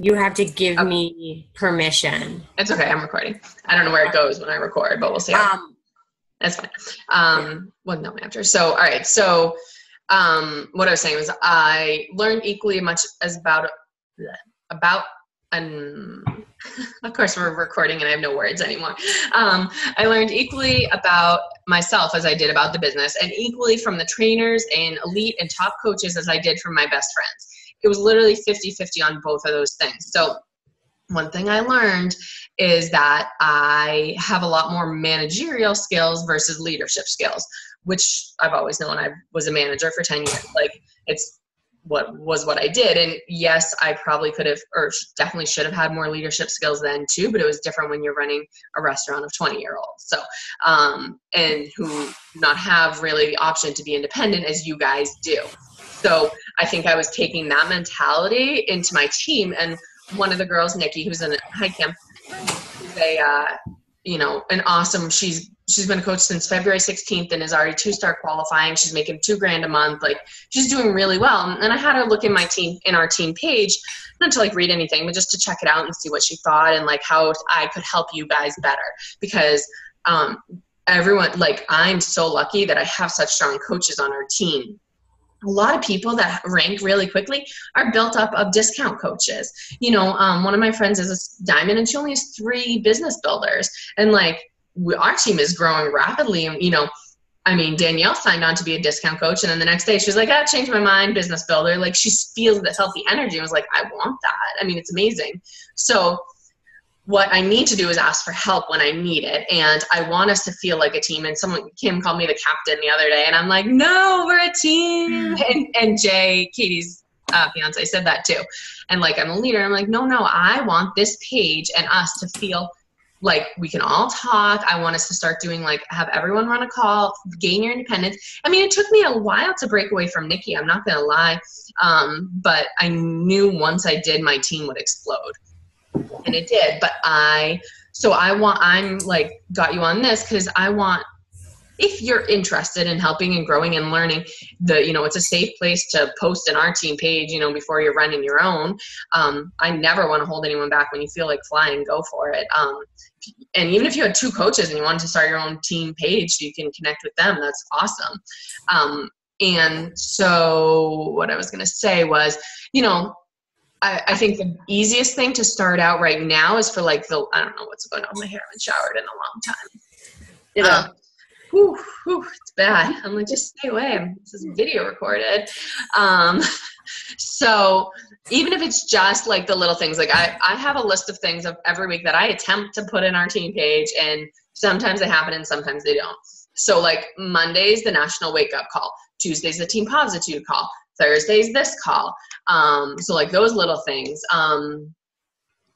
You have to give Okay. me permission. It's okay. I'm recording. I don't know where it goes when I record, but we'll see. That's fine. Well, no, after. So, all right. So, what I was saying was I learned equally much as about, and of course we're recording and I have no words anymore. I learned equally about myself as I did about the business, and equally from the trainers and elite and top coaches as I did from my best friends. It was literally 50-50 on both of those things. So one thing I learned is that I have a lot more managerial skills versus leadership skills, which I've always known. I was a manager for 10 years. Like, it's what I did. And yes, I probably could have, or definitely should have had more leadership skills then too, but it was different when you're running a restaurant of 20-year-olds. So, and who do not have really the option to be independent as you guys do. So I think I was taking that mentality into my team. And one of the girls, Nikki, who's in high camp, is an awesome, she's been a coach since February 16th and is already 2-star qualifying. She's making $2,000 a month. Like, she's doing really well. And I had her look in our team page, not to like read anything, but just to check it out and see what she thought and like how I could help you guys better. Because everyone, like, I'm so lucky that I have such strong coaches on our team. A lot of people that rank really quickly are built up of discount coaches. One of my friends is a diamond and she only has 3 business builders. And like, our team is growing rapidly. And, Danielle signed on to be a discount coach. And then the next day she's like, I changed my mind, business builder. Like, she feels this healthy energy and was like, I want that. It's amazing. So what I need to do is ask for help when I need it. And I want us to feel like a team. And Kim called me the captain the other day and I'm like, no, we're a team. And Jay, Katie's fiance, said that too. And like, I'm a leader. I'm like, no, I want this page and us to feel like we can all talk. I want us to start doing have everyone run a call, gain your independence. It took me a while to break away from Nikki. I'm not going to lie. But I knew once I did, my team would explode. And it did. But I'm like, got you on this because I want, if you're interested in helping and growing and learning, it's a safe place to post in our team page, before you're running your own. I never want to hold anyone back. When you feel like flying, go for it. And even if you had 2 coaches and you wanted to start your own team page so you can connect with them, that's awesome. And so what I was going to say was, I think the easiest thing to start out right now is for I don't know what's going on with my hair. I haven't showered in a long time. It's bad. I'm like, just stay away. This is video recorded. So even if it's just like the little things, like I have a list of things of every week that I attempt to put in our team page, and sometimes they happen and sometimes they don't. So like Monday's the national wake up call. Tuesday's the team positude call. Thursday's this call. So like those little things,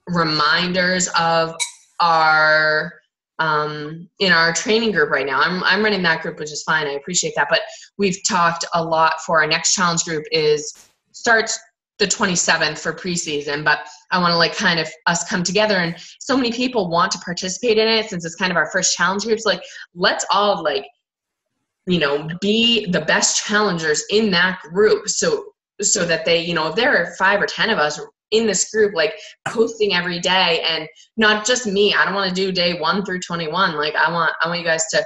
reminders of our, in our training group right now. I'm running that group, which is fine. I appreciate that. But we've talked a lot for our next challenge group starts the 27th for preseason, but I want to kind of us come together, and so many people want to participate in it since it's kind of our first challenge group. So let's all be the best challengers in that group. So that they, if there are 5 or 10 of us in this group, posting every day, and not just me. I don't want to do day 1 through 21. I want you guys to,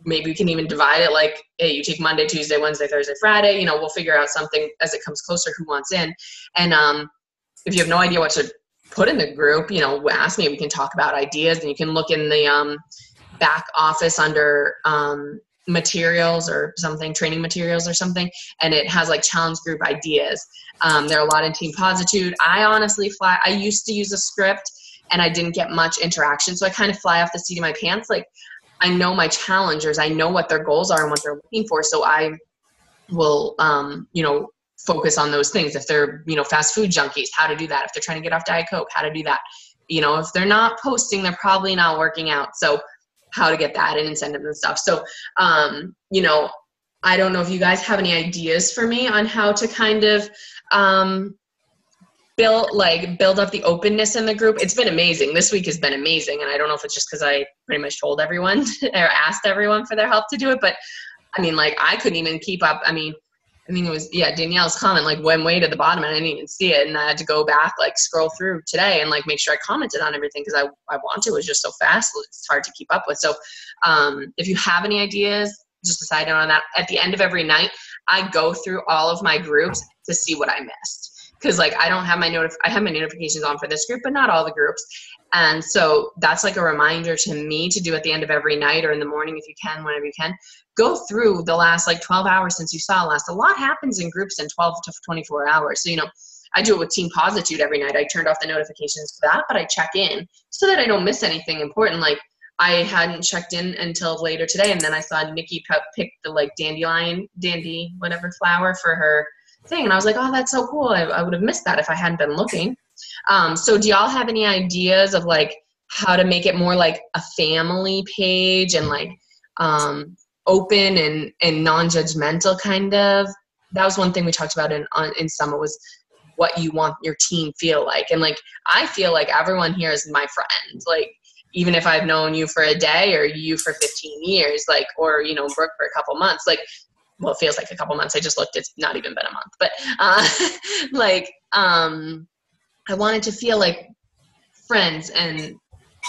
maybe we can even divide it. Hey, you take Monday, Tuesday, Wednesday, Thursday, Friday, we'll figure out something as it comes closer, who wants in. And, if you have no idea what to put in the group, ask me, we can talk about ideas, and you can look in the, back office under, materials or something, training materials or something, and it has challenge group ideas. There are a lot in team positude. I honestly I used to use a script and I didn't get much interaction, so I kind of fly off the seat of my pants. I know my challengers, I know what their goals are and what they're looking for, so I will focus on those things. If they're fast food junkies, how to do that. If they're trying to get off Diet Coke, how to do that. If they're not posting, they're probably not working out, so how to get that and incentives and stuff. So, I don't know if you guys have any ideas for me on how to kind of build up the openness in the group. It's been amazing. This week has been amazing. And I don't know if it's just because I pretty much told everyone or asked everyone for their help to do it. But I couldn't even keep up. I think it was, Danielle's comment, like, went way to the bottom and I didn't even see it. And I had to go back, like, scroll through today and, like, make sure I commented on everything because I want to. It was just so fast. It's hard to keep up with. So if you have any ideas, just a side note on that, at the end of every night, I go through all of my groups to see what I missed. Because, like, I don't have I have my notifications on for this group, but not all the groups. And so that's like a reminder to me to do at the end of every night or in the morning if you can, whenever you can. Go through the last, like, 12 hours since you saw last. A lot happens in groups in 12 to 24 hours. So, I do it with Team Positude every night. I turned off the notifications for that, but I check in so that I don't miss anything important. Like, I hadn't checked in until later today, and then I saw Nikki pick the, like, dandy, whatever flower for her thing. And I was like, oh, that's so cool. I would have missed that if I hadn't been looking. So do y'all have any ideas of, like, how to make it more like a family page and, like, open and non-judgmental kind of? That was one thing we talked about in Summit, was what you want your team feel like. And, like, I feel like everyone here is my friend. Like, even if I've known you for a day or you for 15 years, like, or, Brooke for a couple months, like, well, it feels like a couple months. I just looked, it's not even been a month, but, I wanted to feel like friends, and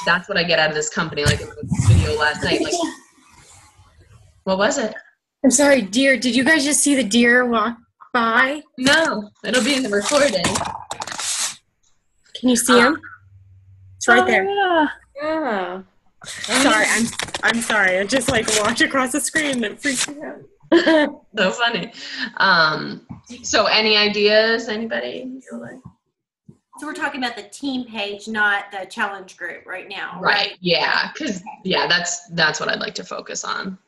that's what I get out of this company. Like, in the video last night, like, what was it? I'm sorry, deer. Did you guys just see the deer walk by? No, it'll be in the recording. Can you see him? It's right there. Yeah. Sorry, I'm sorry. I just, like, walked across the screen and it freaked me out. So funny. So any ideas, anybody? So we're talking about the team page, not the challenge group right now, right? Yeah, because that's what I'd like to focus on.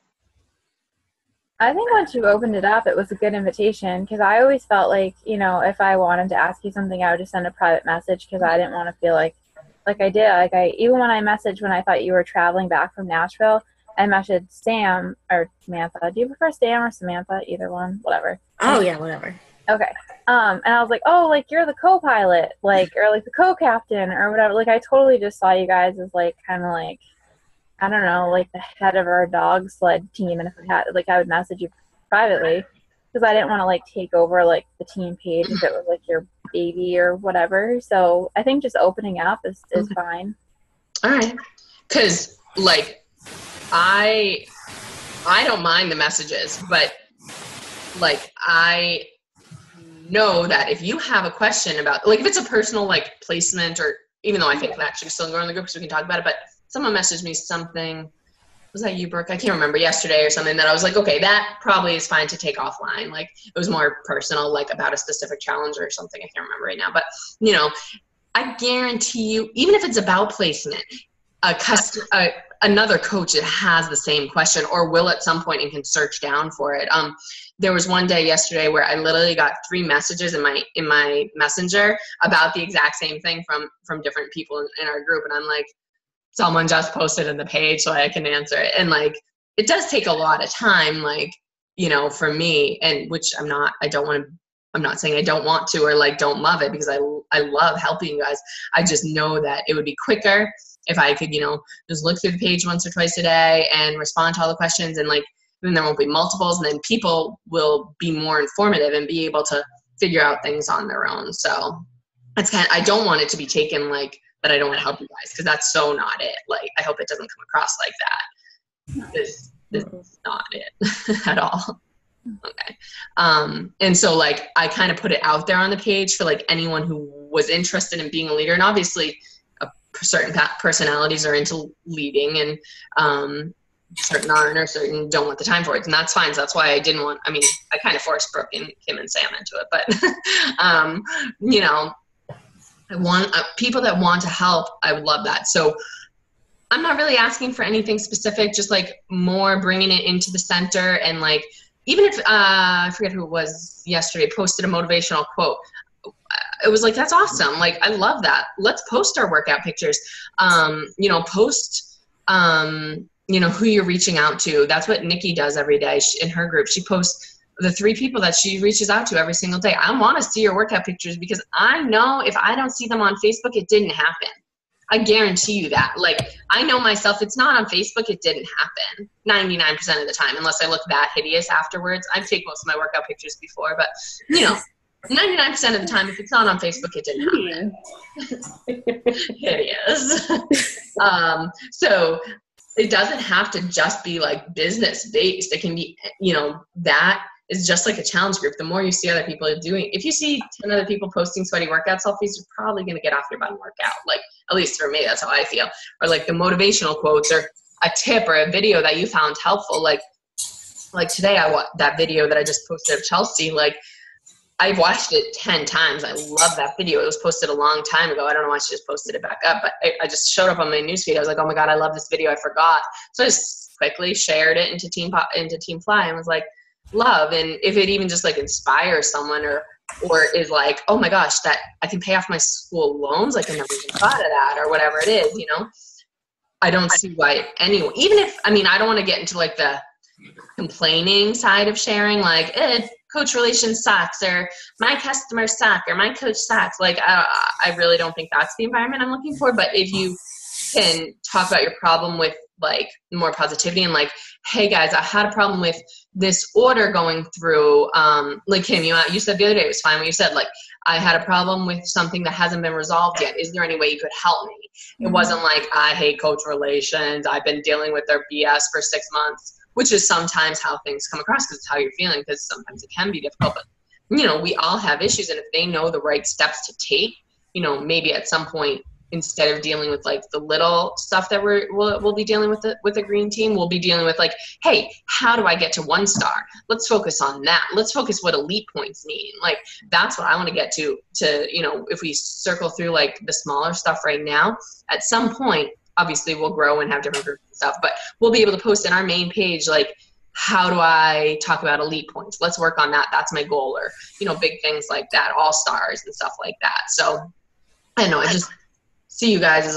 I think once you opened it up, it was a good invitation, because I always felt like, if I wanted to ask you something, I would just send a private message, because I didn't want to feel like I did. Like, even when I messaged when I thought you were traveling back from Nashville, I messaged Sam or Samantha. Do you prefer Sam or Samantha? Either one, whatever. Oh yeah, whatever. Okay. And I was like, oh, like, you're the co-pilot, like, or like the co-captain or whatever. Like, I totally just saw you guys as, like, kind of like, I don't know, like the head of our dog sled team. And if I had, like, I would message you privately, because I didn't want to, like, take over, like, the team page if it was, like, your baby or whatever. So I think just opening up is fine. All right. Because, like, I don't mind the messages, but, like, I know that if you have a question about, like, if it's a personal, like, placement, or even though I think that should still go in the group because we can talk about it, but someone messaged me something, was that you, Brooke? I can't remember, yesterday or something, that I was like, okay, that probably is fine to take offline. Like, it was more personal, like, about a specific challenge or something. I can't remember right now, but, I guarantee you, even if it's about placement, another coach that has the same question or will at some point and can search down for it. There was one day yesterday where I literally got 3 messages in my messenger about the exact same thing from different people in our group. And I'm like, someone just posted in the page so I can answer it. And, like, it does take a lot of time, like, for me, and which I'm not saying I don't want to or, like, don't love it, because I love helping you guys. I just know that it would be quicker if I could, just look through the page once or twice a day and respond to all the questions, and, like, then there won't be multiples, and then people will be more informative and be able to figure out things on their own. So that's I don't want it to be taken like that I don't want to help you guys, because that's so not it. Like, I hope it doesn't come across like that. This is not it at all. Okay. And so, like, I kind of put it out there on the page for, like, anyone who was interested in being a leader. And obviously certain personalities are into leading, and certain aren't, or certain don't want the time for it. And that's fine. So that's why I didn't want, I kind of forced Brooke and Kim and Sam into it, but, I want people that want to help. I would love that. So I'm not really asking for anything specific, just, like, more bringing it into the center. And, like, even if, I forget who it was yesterday, posted a motivational quote, it was like, that's awesome. Like, I love that. Let's post our workout pictures. Post, who you're reaching out to. That's what Nikki does every day in her group. She posts the 3 people that she reaches out to every single day. I want to see your workout pictures, because I know if I don't see them on Facebook, it didn't happen. I guarantee you that. Like, I know myself, it's not on Facebook, it didn't happen 99% of the time, unless I look that hideous afterwards. I take most of my workout pictures before, but, 99% of the time, if it's not on Facebook, it didn't happen. Hideous. So it doesn't have to just be like business based. It can be, that is just like a challenge group. The more you see other people doing, if you see 10 other people posting sweaty workout selfies, you're probably going to get off your butt and work out. Like, at least for me, that's how I feel. Or like the motivational quotes or a tip or a video that you found helpful. Like today, I watched that video that I just posted of Chelsea. Like, I've watched it 10 times. I love that video. It was posted a long time ago. I don't know why she just posted it back up, but I just showed up on my newsfeed. I was like, oh my God, I love this video. I forgot. So I just quickly shared it into Team F.L.Y. and was like, love. And if it even just like inspires someone or is like, oh my gosh, that I can pay off my school loans. Like, I never even thought of that, or whatever it is, I don't see why anyone, even if, I don't want to get into like the complaining side of sharing, like, coach relations sucks, or my customers suck, or my coach sucks. Like, I really don't think that's the environment I'm looking for. But if you can talk about your problem with like more positivity and like, hey guys, I had a problem with this order going through, like Kim, you said the other day, it was fine when you said like, I had a problem with something that hasn't been resolved yet. Is there any way you could help me? It wasn't like, I hate coach relations, I've been dealing with their BS for 6 months, which is sometimes how things come across because it's how you're feeling, because sometimes it can be difficult. But, we all have issues, and if they know the right steps to take, maybe at some point, instead of dealing with like the little stuff that we'll be dealing with the green team, we'll be dealing with like, hey, how do I get to 1 star? Let's focus on that. Let's focus what elite points mean. Like, that's what I want to get to, if we circle through like the smaller stuff right now, at some point, obviously we'll grow and have different groups and stuff, but we'll be able to post in our main page, like, how do I talk about elite points? Let's work on that. That's my goal. Or, big things like that, all stars and stuff like that. So I don't know, I just see you guys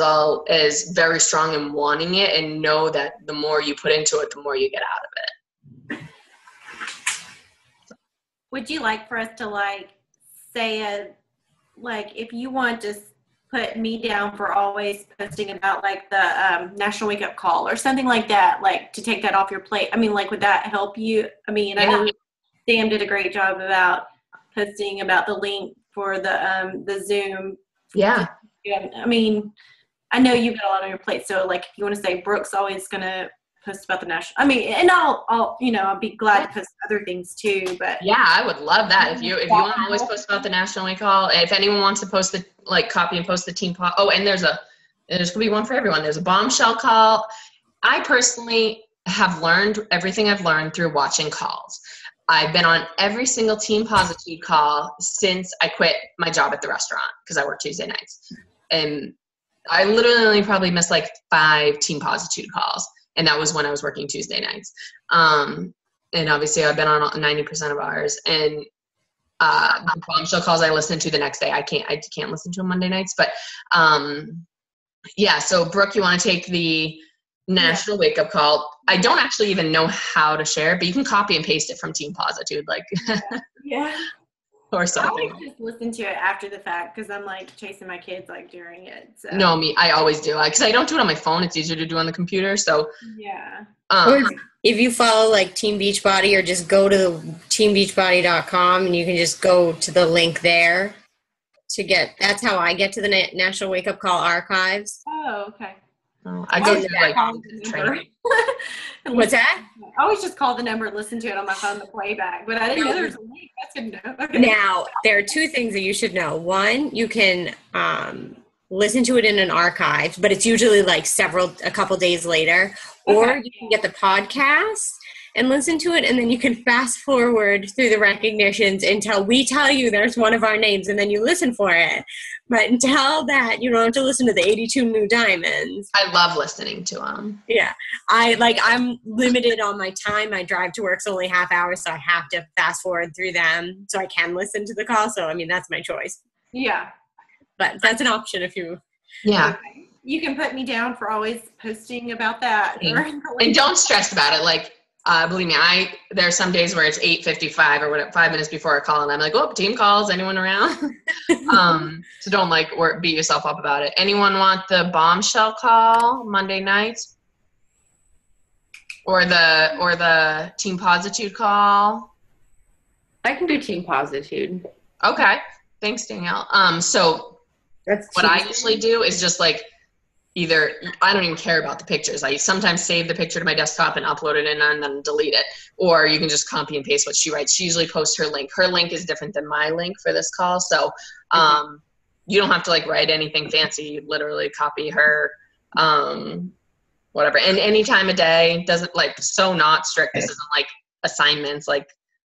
as very strong in wanting it, and know that the more you put into it, the more you get out of it. Would you like for us to like say if you want to put me down for always posting about like the National Wake Up Call or something like that, like to take that off your plate? Would that help you? I know Sam did a great job about posting about the link for the Zoom. Yeah. I know you've got a lot on your plate, so like if you want to say Brooke's always gonna post about the national, and I'll be glad to post other things too. But yeah, I would love that if you want to always post about the National Wake Call. If anyone wants to post the copy and post the team pod. Oh, and there's gonna be one for everyone. There's a bombshell call. I personally have learned everything I've learned through watching calls. I've been on every single Team Positude call since I quit my job at the restaurant, because I work Tuesday nights. And I literally probably missed like 5 Team Positude calls. And that was when I was working Tuesday nights. And obviously I've been on 90% of ours. And the bombshell calls I listen to the next day. I can't listen to them Monday nights. But yeah, so Brooke, you want to take the National Wake Up Call? I don't actually even know how to share it, but you can copy and paste it from Team Positude, yeah. Or something. I always just listen to it after the fact because I'm like chasing my kids like during it. So. No, I always do, because I don't do it on my phone. It's easier to do on the computer. So yeah. If you follow like Team Beachbody, or just go to teambeachbody.com and you can just go to the link there to get. That's how I get to the National Wake Up Call archives. Oh, okay. Oh, I go through training. What's that? I always just call the number and listen to it on my phone, the playback, but I didn't know there was a link. That's good to know. Okay. Now, there are 2 things that you should know. One, you can listen to it in an archive, but it's usually like a couple days later, or you can get the podcast and listen to it, and then you can fast forward through the recognitions until we tell you there's one of our names, and then you listen for it. But until that, you don't have to listen to the 82 new diamonds. I love listening to them. Yeah. I'm limited on my time. My drive to work's only half hour, so I have to fast forward through them so I can listen to the call. So, that's my choice. Yeah. But that's an option if you... Yeah. You can put me down for always posting about that. And don't stress about it. Like, Believe me, there are some days where it's 8:55 or whatever, 5 minutes before I call, and I'm like, oh, team calls, anyone around? So don't beat yourself up about it. Anyone want the bombshell call Monday nights? Or the team positude call? I can do team positude. Okay. Thanks, Danielle. So That's what I usually do is just either, I don't even care about the pictures. I sometimes save the picture to my desktop and upload it in and then delete it. Or you can just copy and paste what she writes. She usually posts her link. Her link is different than my link for this call. So you don't have to write anything fancy. You literally copy her, whatever. And any time of day, doesn't so not strict. This isn't assignments.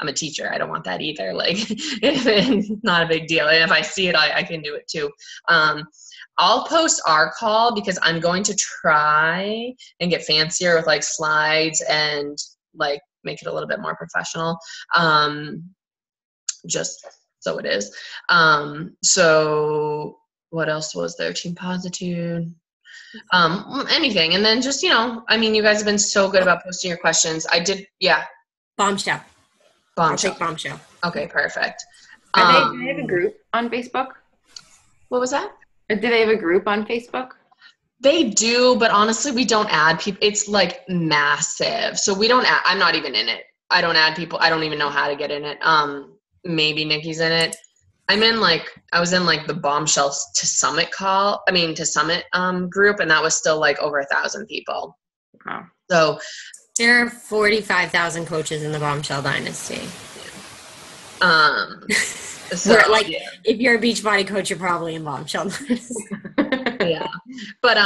I'm a teacher. I don't want that either. It's not a big deal. And if I see it, I can do it too. I'll post our call because I'm going to try and get fancier with slides and make it a little bit more professional. Just so it is. So what else was there? Team positude. Anything. And then just, you guys have been so good about posting your questions. I did. Yeah. Bombshell. I'll take bombshell. Okay, perfect. Do they have a group on Facebook? What was that? Do they have a group on Facebook? They do, but honestly, we don't add people. It's massive. So we don't add, I'm not even in it. I don't add people. I don't even know how to get in it. Maybe Nikki's in it. I was in the bombshell to summit group, and that was still over 1,000 people. Wow. So there are 45,000 coaches in the bombshell dynasty. So, if you're a BeachBody coach, you're probably in bombshell. Yeah. But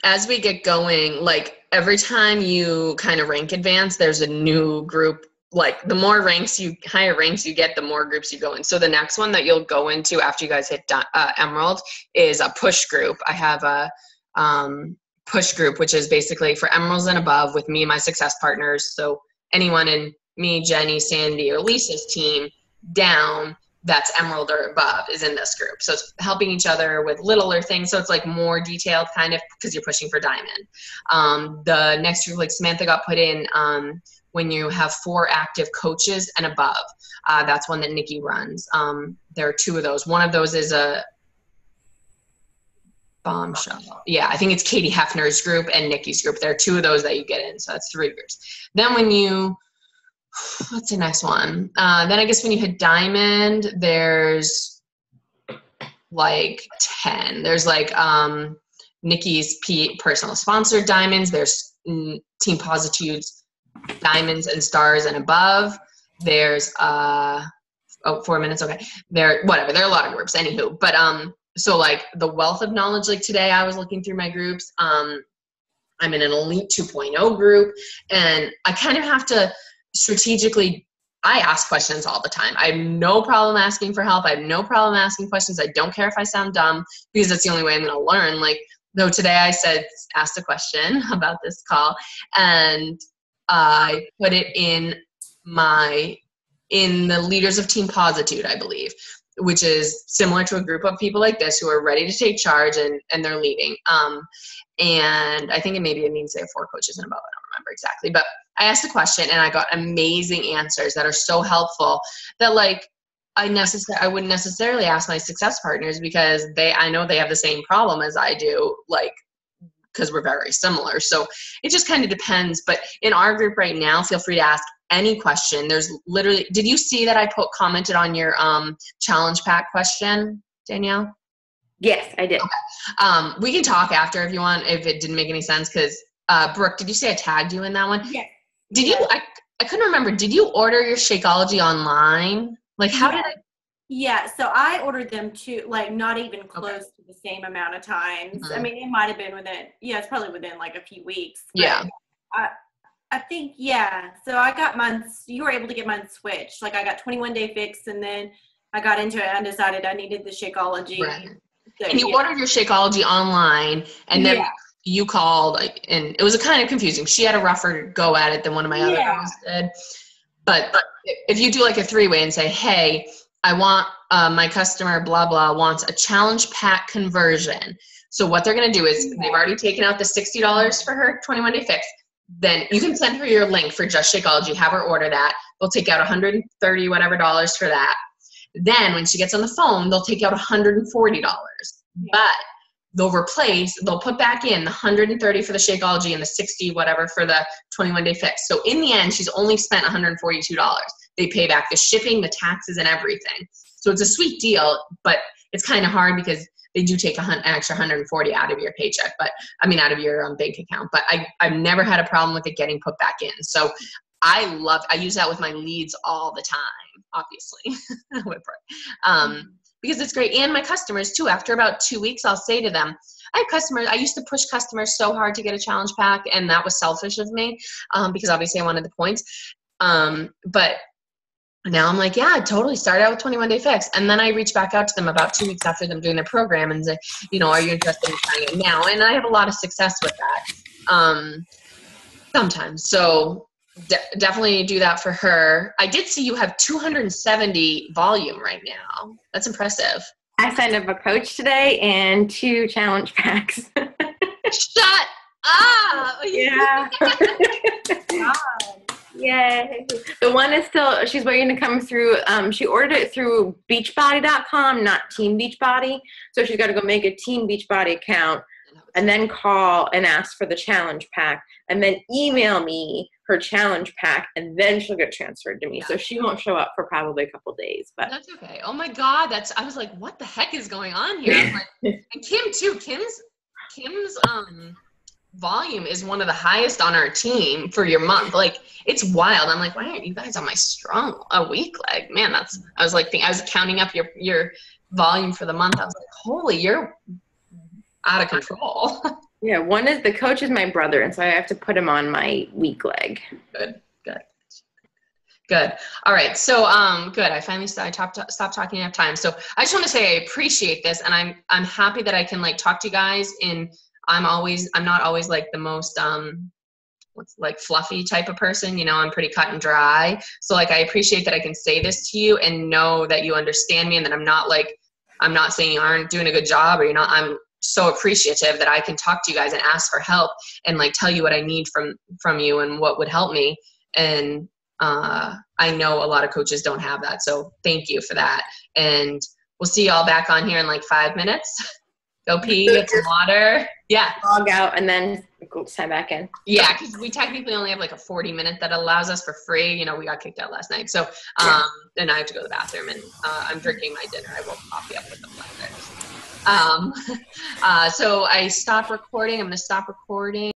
as we get going, every time you kind of rank advance, there's a new group. The more higher ranks you get, the more groups you go in. So the next one that you'll go into after you guys hit Emerald is a push group. I have a push group, which is basically for Emeralds and above with me and my success partners. So anyone in me, Jenny, Sandy, or Lisa's team down that's Emerald or above is in this group. So it's helping each other with littler things. So it's more detailed kind of because you're pushing for diamond. The next group, Samantha got put in when you have 4 active coaches and above. That's one that Nikki runs. There are 2 of those. One of those is a bombshell. Yeah, I think it's Katie Hefner's group and Nikki's group. There are 2 of those that you get in. So that's 3 groups. Then what's the next one? Then I guess when you hit diamond, there's 10. There's Nikki's personal sponsored diamonds. There's Team Positude's diamonds and stars and above. There's 4 minutes. Okay. There are a lot of groups. Anywho, but so the wealth of knowledge. Today I was looking through my groups. I'm in an elite 2.0 group, and I kind of have to strategically, I ask questions all the time. I have no problem asking for help. I have no problem asking questions. I don't care if I sound dumb because that's the only way I'm going to learn. Though today I asked a question about this call, and I put it in the Leaders of Team Positude, I believe, which is similar to a group of people like this who are ready to take charge and they're leading. And I think it means they have 4 coaches and above. I don't remember exactly, but I asked a question and I got amazing answers that are so helpful that I wouldn't necessarily ask my success partners because I know they have the same problem as I do, because we're very similar. So it just kind of depends. But in our group right now, feel free to ask any question. There's literally, did you see that I commented on your challenge pack question, Danielle? Yes, I did. Okay. We can talk after if you want, if it didn't make any sense, because Brooke, did you say I tagged you in that one? Yes. Did you, I couldn't remember, did you order your Shakeology online? How did it? Yeah, so I ordered them too, not even close to the same amount of times. Mm-hmm. I mean, it might have been it's probably within a few weeks. Yeah. I think, yeah. So I got mine, you were able to get mine switched. I got 21-day fix, and then I got into it and decided I needed the Shakeology. Right. So, and you ordered your Shakeology online, and then you called, and it was kind of confusing. She had a rougher go at it than one of my other girls did. But if you do a 3-way and say, hey, I want my customer, blah, blah, wants a challenge pack conversion. So what they're going to do is they've already taken out the $60 for her 21-day fix. then you can send her your link for Just Shakeology, have her order that. They'll take out $130 whatever for that. Then when she gets on the phone, they'll take out $140. But they'll put back in the $130 for the Shakeology and the $60 whatever for the 21-day fix. So in the end, she's only spent $142. They pay back the shipping, the taxes, and everything. So it's a sweet deal, but it's kind of hard because they do take an extra $140 out of your paycheck, out of your bank account. But I've never had a problem with it getting put back in. So I use that with my leads all the time, obviously, because it's great. And my customers too, after about 2 weeks, I'll say to them, I have customers, I used to push customers so hard to get a challenge pack, and that was selfish of me because obviously I wanted the points. But now I'm like, yeah, totally. Start out with 21-day fix. And then I reach back out to them about 2 weeks after them doing their program and say, are you interested in trying it now? And I have a lot of success with that sometimes. So definitely do that for her. I did see you have 270 volume right now. That's impressive. I signed up a coach today and 2 challenge packs. Shut up! Yeah. Yay. The one is still, she's waiting to come through. She ordered it through beachbody.com, not Team Beachbody. So she's got to go make a Team Beachbody account and then call and ask for the challenge pack and then email me her challenge pack, and then she'll get transferred to me. Yeah. So she won't show up for probably a couple days, but that's okay. Oh my God. I was like, what the heck is going on here? I was like, and Kim too. Kim's volume is one of the highest on our team for your month. Like, it's wild. I'm like, why aren't you guys on my weak leg? Man, I was counting up your volume for the month. I was like, holy, you're out of control. Yeah, the coach is my brother, and so I have to put him on my weak leg. Good. All right. So, good. I finally stopped talking enough time. So I just want to say I appreciate this, and I'm happy that I can talk to you guys I'm not always the most, fluffy type of person, I'm pretty cut and dry. So I appreciate that I can say this to you and know that you understand me and that I'm not saying you aren't doing a good job or you're not. I'm so appreciative that I can talk to you guys and ask for help and tell you what I need from you and what would help me. And, I know a lot of coaches don't have that. So thank you for that. And we'll see y'all back on here in 5 minutes. Go pee, get some water. Yeah. Log out and then go sign back in. Yeah, because we technically only have a 40-minute that allows us for free. We got kicked out last night. So then I have to go to the bathroom and I'm drinking my dinner. I woke coffee up with the blender. So I stopped recording. I'm going to stop recording.